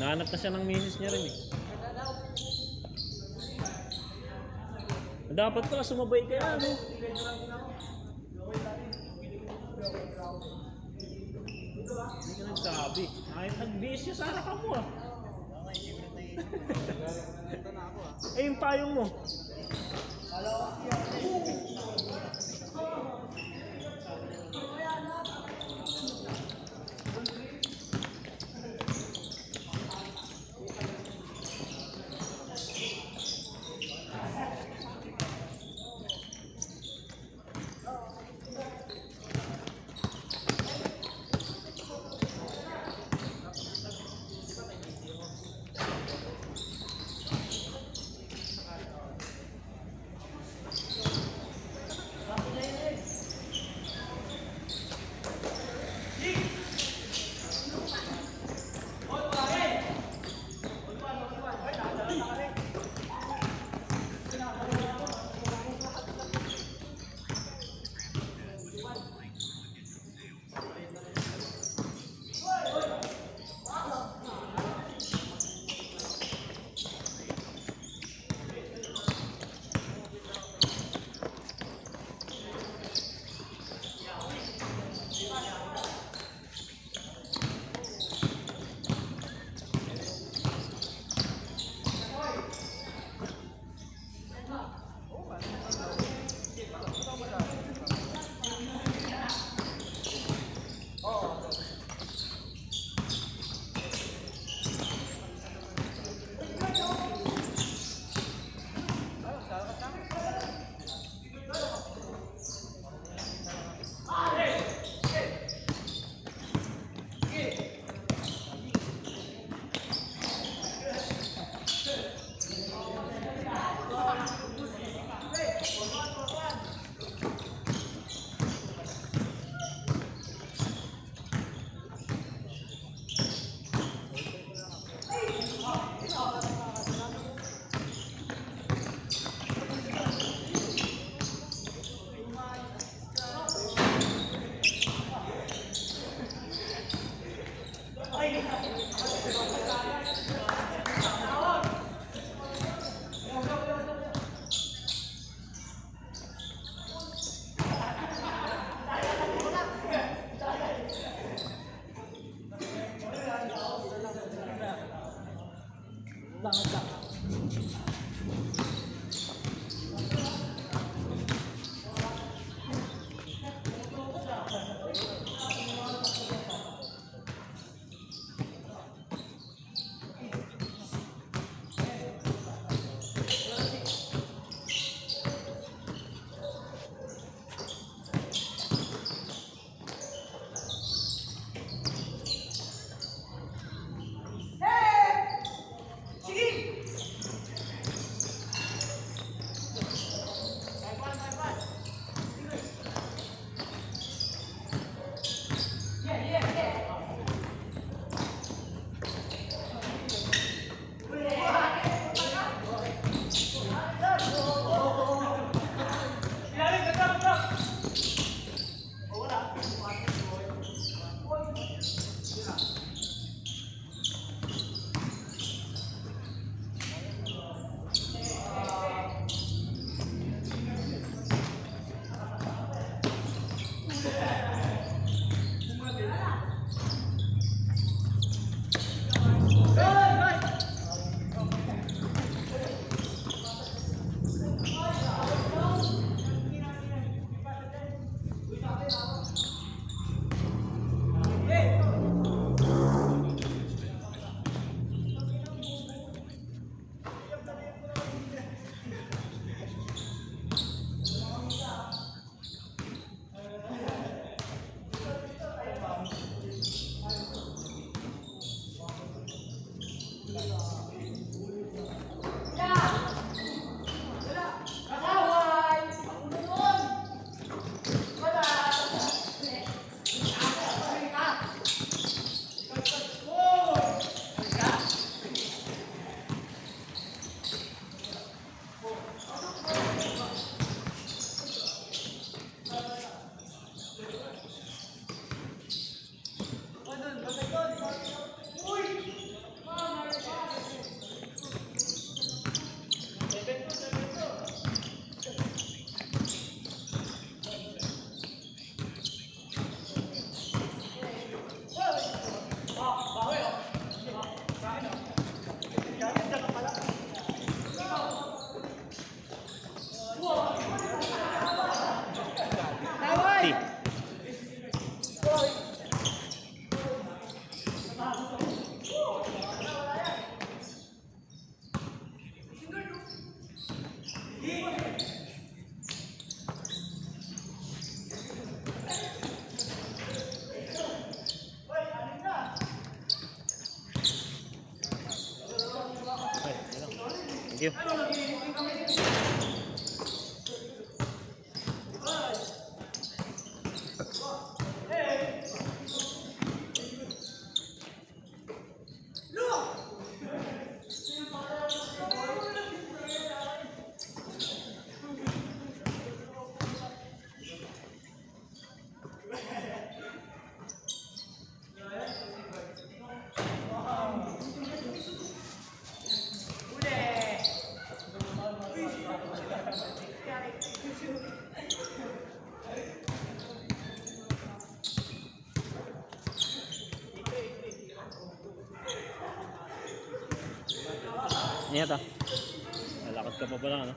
Nahanap na siya ng misis niya rin eh. Dapat pala sumabay ka na, no? Hindi ka nagsabi. Kahit nag-busy, sana ka mo ah. Eh, yung payong mo. Thank you. Ingat ah. Lalakad ka pa pala, ano?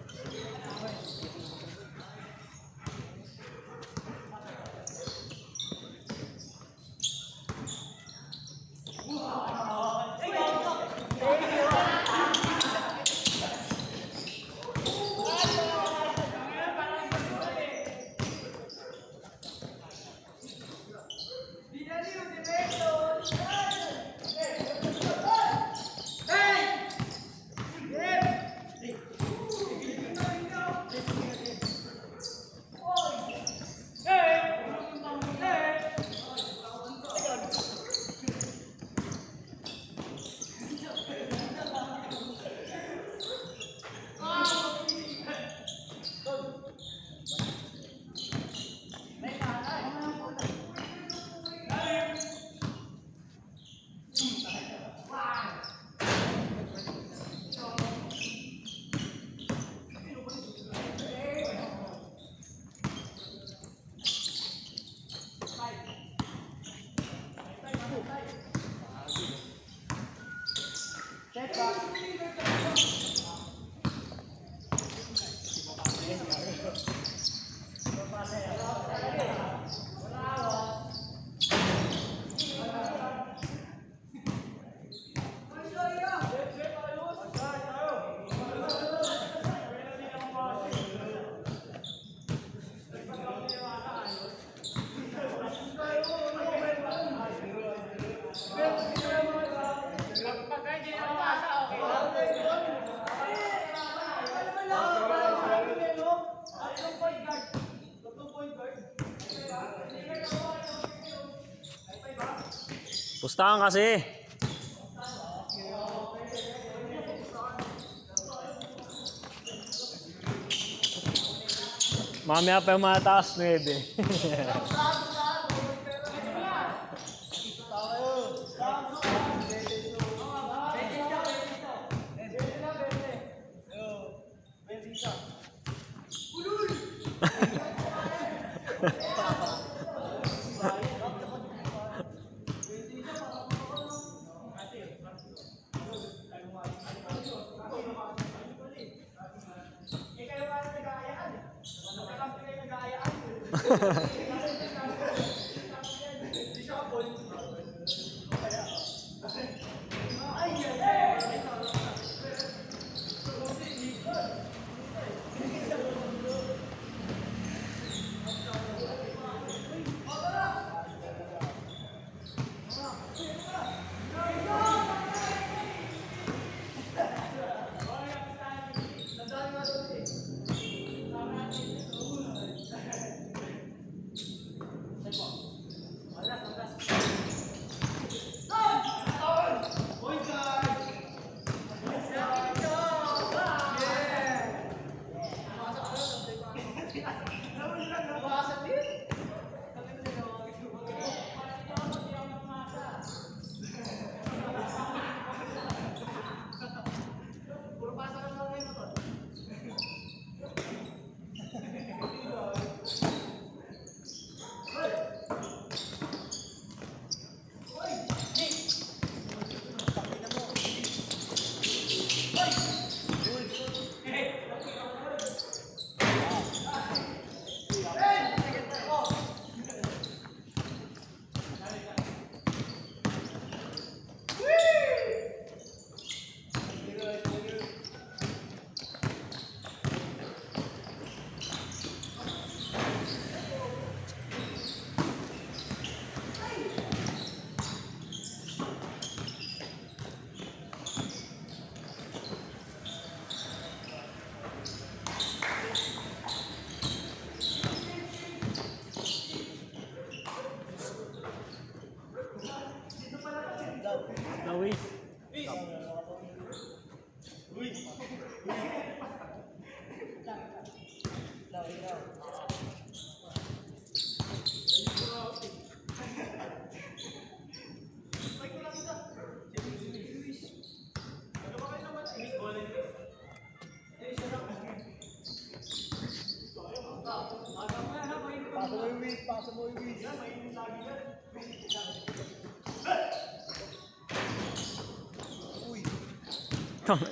Pustahan kasi. Mamaya pa yung mataas 9.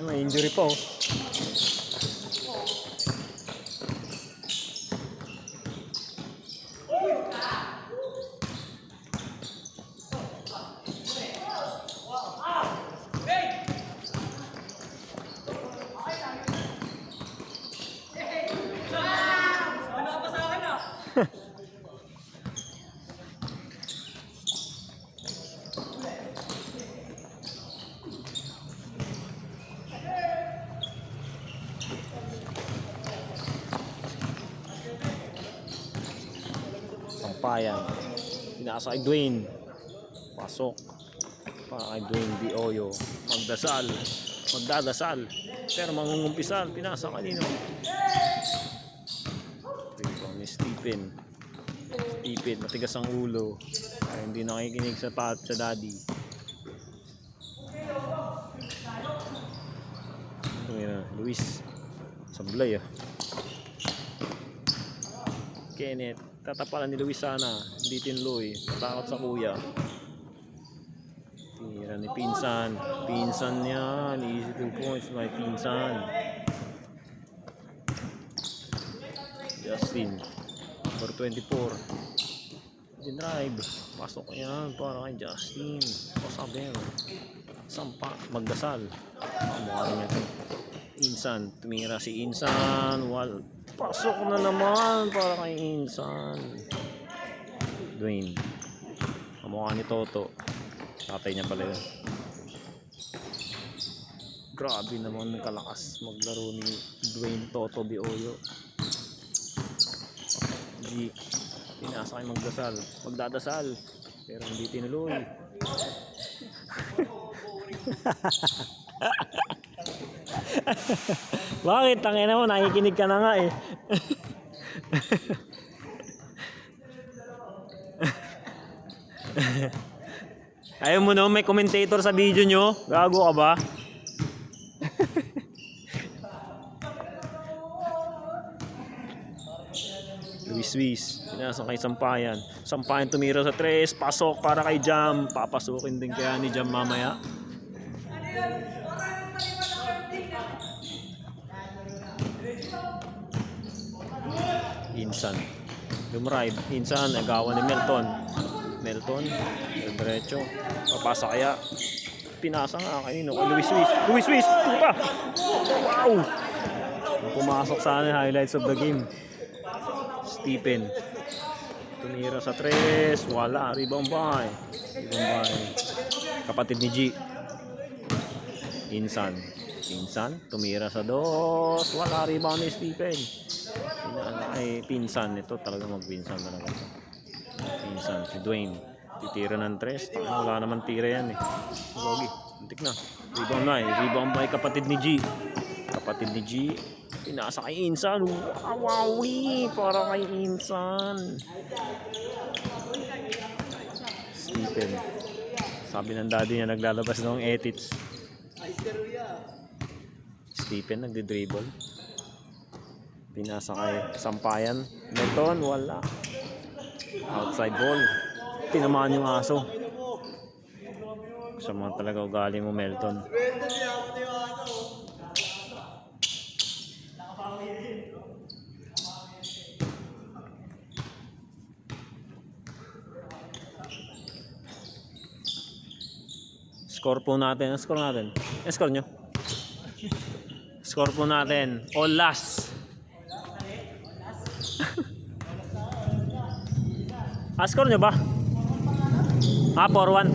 May injury pa oh. Sampayan. Pinasa kay Dwayne. Pasok. Para kay Dwayne Dioyo. Magdasal. Magdadasal. Pero mangungumpisal. Pinasa kanino. Rebound ni Stephen. Stephen. Matigas ang ulo. Kaya hindi nakikinig sa daddy. Ito nga. Luis. Sablay ah. Kenneth. Tatapalan ni Luis sana. Hindi tinloy. Natakot sa kuya. Tira ni Pinsan. Pinsan yan. Easy 2 points. May Pinsan. Justin. Number 24. Dinrive. Pasok yan para kay Justin. Pasaber. Sampa. Magdasal. Mukha niya ito. Insan. Tumira si Insan. Pasok na naman para kay Insan. Dwayne. Kamukha ni Toto. Tatay niya pala yun. Grabe naman kalakas maglaro ni Dwayne Toto Dioyo. G. Pinasa kay magdasal. Magdadasal. Pero hindi tinuloy. Bakit? Tangina mo, nakikinig ka na nga eh. Ayaw mo no, may commentator sa video nyo? Gago ka ba? Luis. Pinasa kay Sampayan. Sampayan tumira sa 3. Pasok para kay Jam. Papasukin din kaya ni Jam mamaya. Insan. Dumrive. Insan. Nagawa ni Melton. Melton. Diretso. Papasa kaya. Pinasa nga kanino. Kay Luis. Tupa. Wow. Pumasok sana highlights of the game. Stephen. Tumira sa 3. Wala. Rebound by. Kapatid ni G. Insan. Tumira sa 2. Wala. Rebound ni Stephen. Ay Pinsan. Ito talaga magpinsan talaga. Pinsan. Si Dwayne. Titira ng 3. Wala naman tira yan eh. Logi. Untik na. Rebound by kapatid ni G. Pinasa kay Insan. Wawi para kay Insan. Stephen. Sabi ng daddy niya naglalabas ng edits. Stephen nagdi-dribble. Pinasa kay Sampayan. Melton wala. Outside ball. Tinamaan yung aso. Sa mga talaga ugali mo Melton. Score po natin. Score natin. Score nyo. Score po natin. All last. Score nyo ba? 4-1.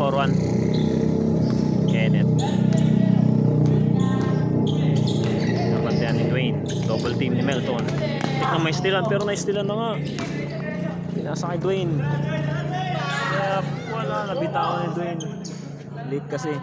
Kenneth. Nabantayan ni Dwayne. Double team ni Melton. Tignan may stealan pero na-stealan na nga. Pinasa kay Dwayne. Kaya wala. Nabitawan ni Dwayne. Late kasi.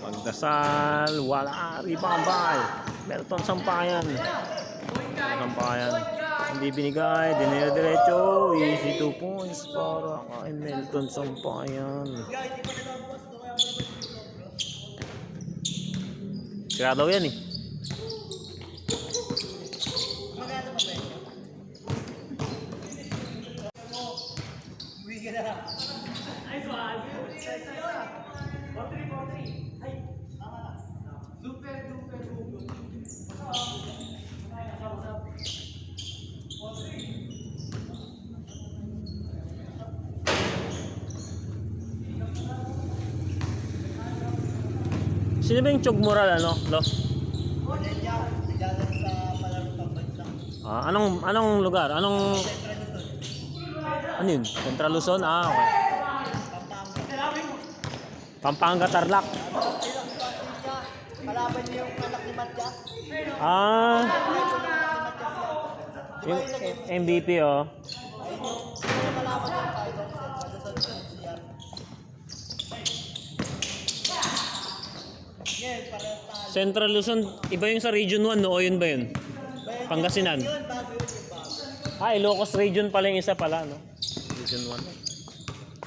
Pagdasal, wala. Rebound by Melton Sampayan. Hindi binigay, dinire-diretso. Easy 2 points para kay Melton Sampayan. Sira daw yan eh. Sino ba yung Chog Moral ano? Lo? Ah, anong lugar? Ano yun? Central Luzon? Ah, okay. Pampanga Tarlac. Kalaban niyo yung anak ni Matias. Ah. Yung MVP oh. Kalaban yung title set. Central Luzon, iba yung sa Region 1 no? O yun ba yun? Pangasinan. Yun, bago yun yung bago. Ah, Ilocos Region pala yung isa pala, no? Region 1.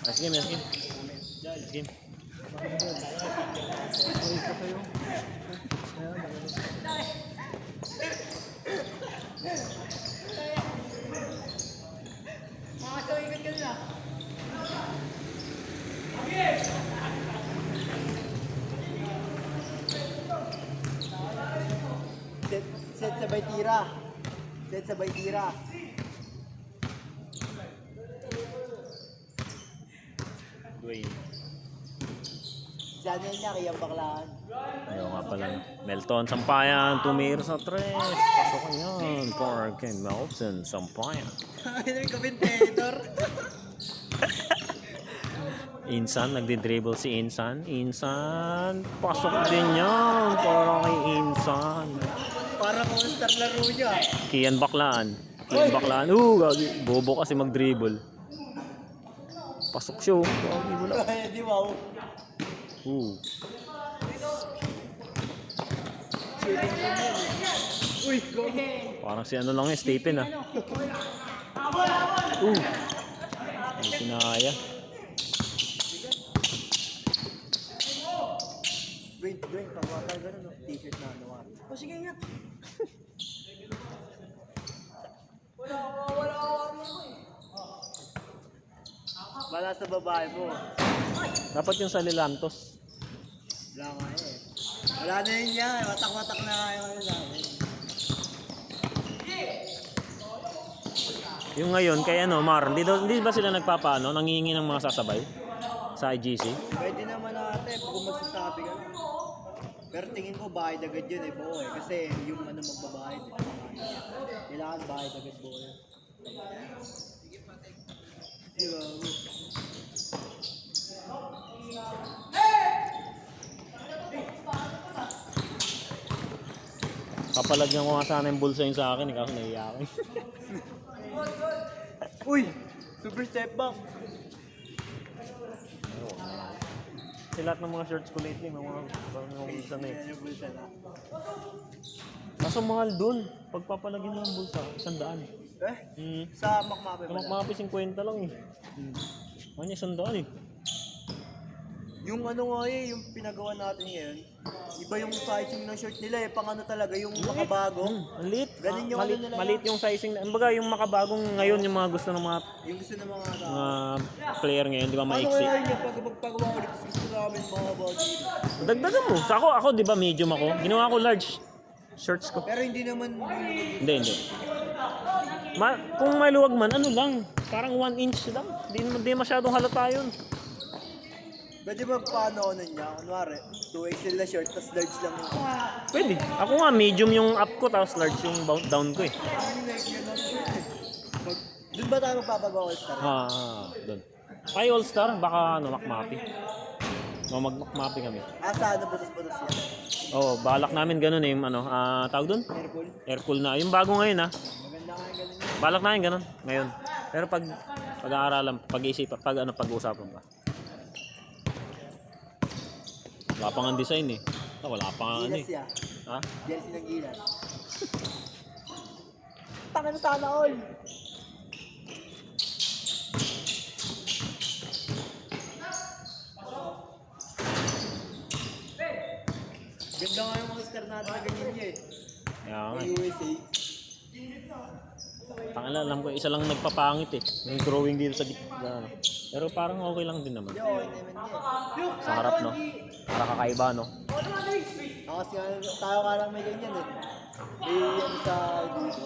Nice game, nice game. Nice game. Set sabay tira. Set sabay tira. Dwayne. Sana niya kaya baklaan. Ayaw nga pala. Melton Sampayan, tumira sa 3. Pasok yan. For kay Melton Sampayan. Ano yung commentator? Insan, nagdi-dribble si Insan. Insan, pasok din yan. Para kay Insan. Para kung star laro niya. Kian Baklaan. Baklaan. Gagi. Bobo kasi mag-dribble. Pasok siya. Gagi wala. Kaya di wow. Uy, go. Parang si ano lang eh, Stephen ah. Ay, sinaya. Drink, pagwakal gano'n, no? T-shirt na ano. O sige nga. Wala sa babae mo. Dapat yung sa Lilantos. Wala nga eh. Wala na yun yan. Watak-watak na nga yung ano namin. Yung ngayon, kay ano, Mar, hindi ba sila nagpapaano, nangihingi ng mga sasabay sa IGC? Pwede naman natin kung magsasabi ka. Pero tingin ko bayad agad yun eh, buo eh. Kasi yung ano magbabayad eh. Kailangan bayad agad buo eh. Diba? Papalagyan ko nga sana yung bulsa yun sa akin, eh, kasi naiiyak ako. Uy! Super step back! Kasi lahat ng mga shirts ko lately, may mga bulsa na eh. Yan yung bulsa na. Kaso mahal dun, pagpapalagyan mo ng bulsa, 100. Eh? Sa Makmape ba? Kamakmapi 50 lang eh. Ano niya, 100 eh. Yung ano nga eh, yung pinagawa natin ngayon, iba yung sizing ng shirt nila eh, pang ano talaga, yung makabago. Ang liit. Ganun yung Maliit, ano nila. maliit yung sizing. Kumbaga yung makabagong ngayon, yung mga gusto ng mga Yung gusto ng mga player ngayon, di ba, Ano maiksi. kaya yun, pag magpagawa ulit, gusto namin mga body. Dagdagan mo. Sa ako, di ba medium ako? Ginawa ko large shirts ko. Pero hindi naman Hindi. Kung may luwag man, ano lang, parang 1 inch lang. Hindi masyadong halata yun. pwede magpaano ano niya, kunwari, 2XL na shirt, tapos large lang yung Pwede. Ako nga, medium yung up ko, tapos large yung down ko eh. Doon ba tayo magpapagawa all star? Doon. Ay, All-Star, baka ano, Makmapi. Mag-Makmapi kami. Sa ano, butas-butas yan? Oo, balak namin ganun eh, yung ano, tawag doon? Airpool? Aircool na. Yung bago ngayon Maganda nga yung ganun. balak namin ganun, ngayon. Pero pag-aaralan, pag-iisipan, pag-uusapan pa. Wala pa nga design eh. Wala pa nga ano eh. Gilas ya. Ha? Jersey ng gilas. Tangin na sana all. Ganda nga yung mga star natin na ganyan niya eh. Kaya nga. Yung USA. Tangala, alam ko, isa lang nagpapangit eh. Yung drawing dito sa gitna. Pero parang okay lang din naman. Hindi, okay naman yan. Sa harap, no? Para kakaiba, no? Kasi tayo ka lang may ganyan eh. May yan sa dito.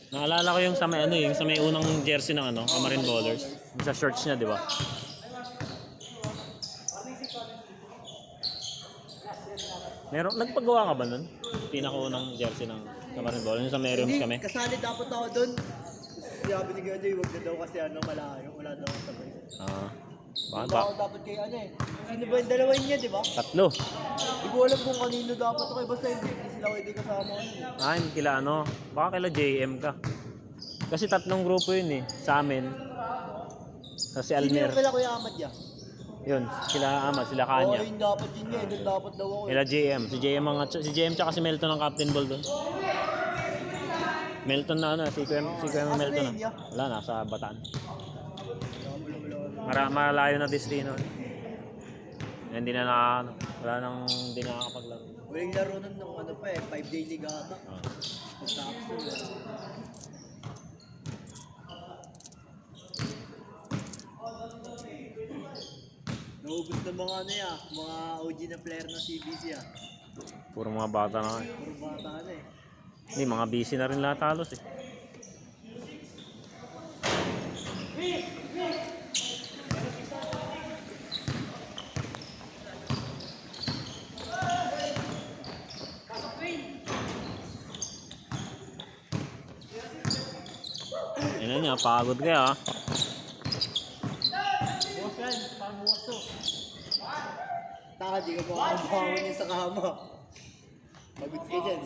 Naalala ko yung sa may, ano, yung sa may unang jersey ng ano, Amarin Ballers. Yung sa shorts niya, di ba? Meron, nagpagawa ka ba nun? Pinakaunang jersey ng Amarin Ballers. Yung sa may rooms kami. Kasali dapat ako doon. Sabi ni Ganda, huwag na daw kasi ano, malayo. Wala daw ako sabay. Ah. Bakit Hindi ba? ako dapat kay ano eh. Sino ba yung dalawa niya, di ba? Tatlo. Hindi ko alam kung kanino dapat ako. Basta hindi sila pwede kasama ko. Ah, hindi kila ano. Baka kila JM ka. Kasi tatlong grupo yun eh. Sa amin. Sa si Sino Almer. yung kila Kuya Ahmad ya? Yun. Sila Ama, sila Oo, Kanya. yun dapat yun niya. Doon dapat daw ako. Sila JM. Si JM tsaka si Melton ang captain ball doon. Melton na ano. Si Kuya Melton na. Wala na. Sa Bataan. Malayo na destino. Hindi na ano. Wala nang hindi nakakapaglaro. Walang laro nun nung ano pa eh. 5-day league ata. Ah. Tapos nun. Naubos ng mga ano ya, mga OG na player ng CBC ah. Puro mga bata na. Puro bata na eh. Hindi, mga busy na rin lahat halos eh. Yan niya, pagod kaya ah. Taka, di ka makakabangon niya sa kama. Pagod ka dyan.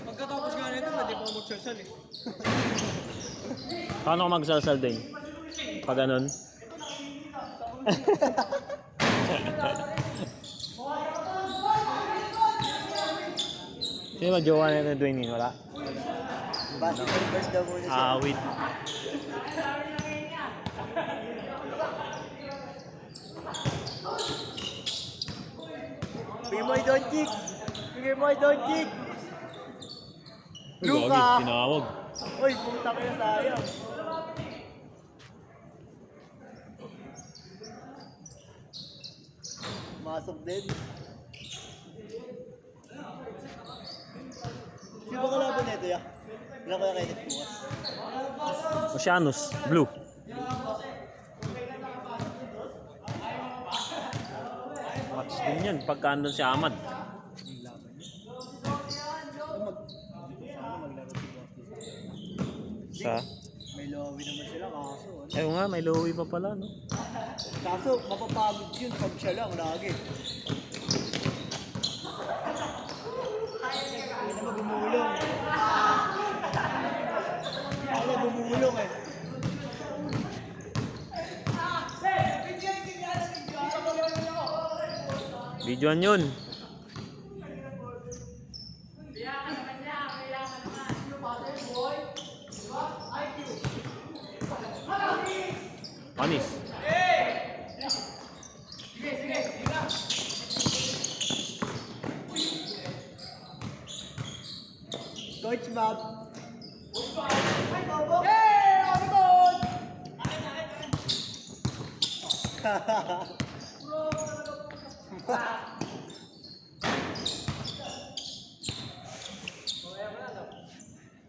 Pagkatapos nga nito, hindi pa ako magsalsal eh. Paano ka magsalsal din? Pag ganun? Sino ba jowa na ito Dwayne? Wala? Basketball first daw muna siya. Wait. Bigay mo ay Doncic! Bigay mo ay Doncic! Uy, Luka! gagi, tinawag. Uy, pumunta kayo sayang. Masok din. Sino ba kalaban nito ya? Wala ko yung kainit bukas. Oceanus, blue. Match din yan, pagka andun si Ahmad. Sa? May lowi naman sila kaso. Ano? Ayaw nga, may lowi pa pala, no? Kaso mapapagod yun pag siya lang lagi. Hindi naman gumulong. Ako gumulong eh. Videoan yun. Panis. Coach Bob.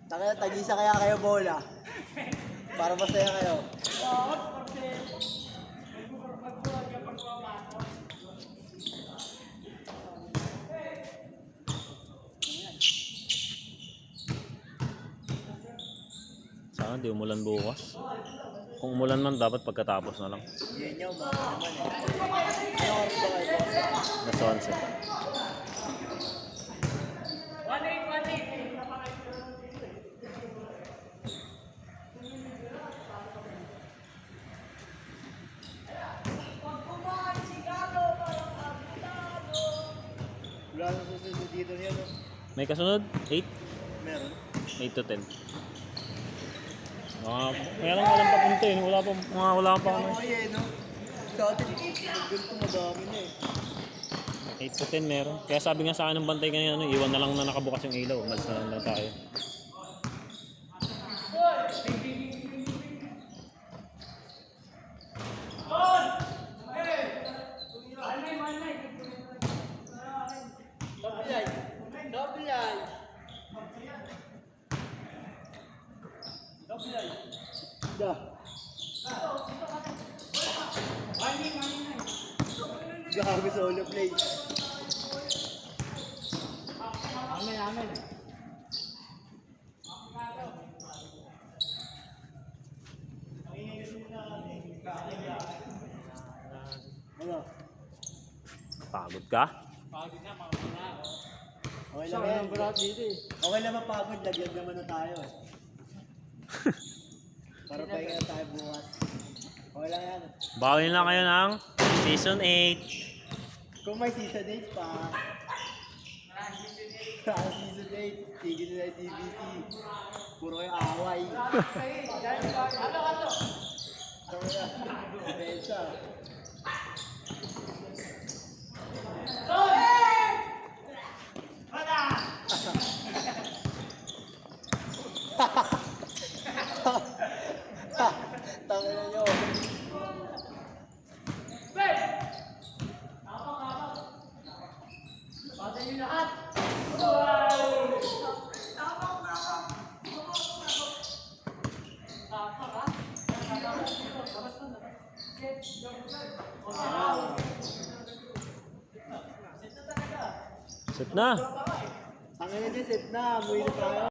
Taka, tagisa kaya kayo bola. Para masaya kayo. Sana di umulan bukas. Kung umulan man, dapat pagkatapos na lang. Yan niya, umaga naman eh. Ano oras ba kayo? Nasa 11. Wala nang susunod dito niya, no? May kasunod? 8? Meron. 8 to 10. Kaya lang walang papunta eh. Wala pa ano. Oo, yan, no? Sa atin, ganito madami na eh. 8 to 10 meron. Kaya sabi nga sa akin ng bantay kanina, ano, iwan na lang na nakabukas yung ilaw. Umalis na lang tayo. Da. Gabi solo play. Amen. Ano? Pagod ka? Okay lang yan. Okay lang mapagod. Lagyan naman na tayo eh. Para pahinga na tayo bukas. Okay lang yan. Bawin lang kayo ng Season 8. Kung may season 8 pa. Season 8. Tigil nila yung CBC. Puro kayo away. Ano yan? Bensa. Tangin na nyo. Set na. Tangin na nyo, set na. Amuin na tayo.